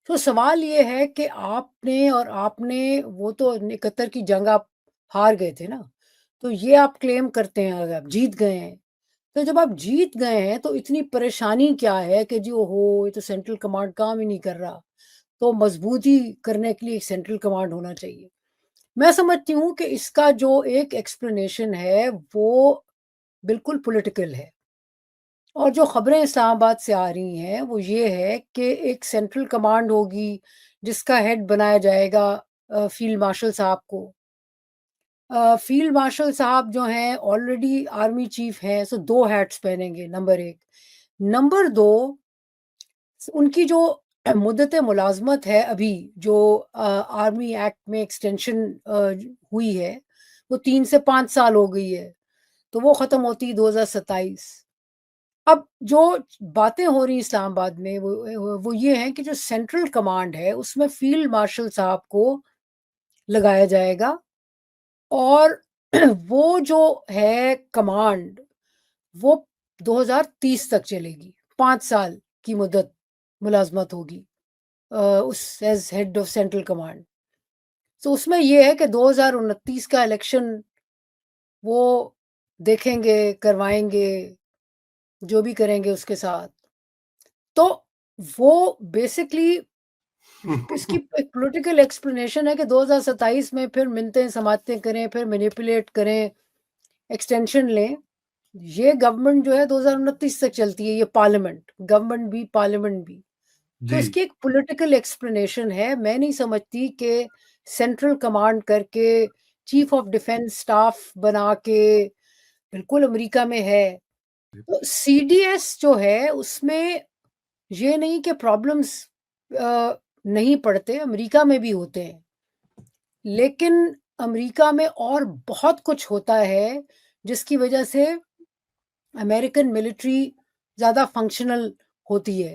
تو سوال یہ ہے کہ آپ نے وہ تو 71 کی جنگ آپ ہار گئے تھے نا، تو یہ آپ کلیم کرتے ہیں اگر آپ جیت گئے ہیں، تو جب آپ جیت گئے ہیں تو اتنی پریشانی کیا ہے کہ جی اوہو یہ تو سینٹرل کمانڈ کام ہی نہیں کر رہا، تو مضبوطی کرنے کے لیے ایک سینٹرل کمانڈ ہونا چاہیے۔ میں سمجھتی ہوں کہ اس کا جو ایک ایکسپلینیشن ہے وہ بالکل پولیٹیکل ہے، اور جو خبریں اسلام آباد سے آ رہی ہیں وہ یہ ہے کہ ایک سینٹرل کمانڈ ہوگی جس کا ہیڈ بنایا جائے گا فیلڈ مارشل صاحب کو۔ فیلڈ مارشل صاحب جو ہیں آلریڈی آرمی چیف ہیں، سو 2 ہیٹس پہنیں گے، نمبر 1۔ نمبر 2، ان کی جو مدت ملازمت ہے ابھی جو آرمی ایکٹ میں ایکسٹینشن ہوئی ہے، وہ 3 سے 5 سال ہو گئی ہے، تو وہ ختم ہوتی 2027۔ اب جو باتیں ہو رہی اسلام آباد میں وہ یہ ہیں کہ جو سینٹرل کمانڈ ہے اس میں فیلڈ مارشل صاحب کو لگایا جائے گا، اور وہ جو ہے کمانڈ وہ 2030 تک چلے گی، 5 سال کی مدت ملازمت ہوگی اس as head of central command. تو اس میں یہ ہے کہ 2029 کا الیکشن وہ دیکھیں گے، کروائیں گے، جو بھی کریں گے اس کے ساتھ، تو وہ بیسکلی اس کی ایک پولیٹیکل ایکسپلینیشن ہے کہ 2027 میں پھر منتیں سماعتیں کریں، پھر مینیپولیٹ کریں، ایکسٹینشن لیں۔ یہ گورنمنٹ جو ہے 2029 تک چلتی ہے، یہ پارلیمنٹ گورنمنٹ بھی پارلیمنٹ بھی، تو جی اس کی ایک پولیٹیکل ایکسپلینیشن ہے۔ میں نہیں سمجھتی کہ سینٹرل کمانڈ کر کے چیف آف ڈیفense سٹاف بنا کے، بالکل امریکہ میں ہے، تو سی ڈی ایس جو ہے اس میں یہ نہیں کہ پرابلمس نہیں پڑتے، امریکہ میں بھی ہوتے ہیں، لیکن امریکہ میں اور بہت کچھ ہوتا ہے جس کی وجہ سے امریکن ملٹری زیادہ فنکشنل ہوتی ہے۔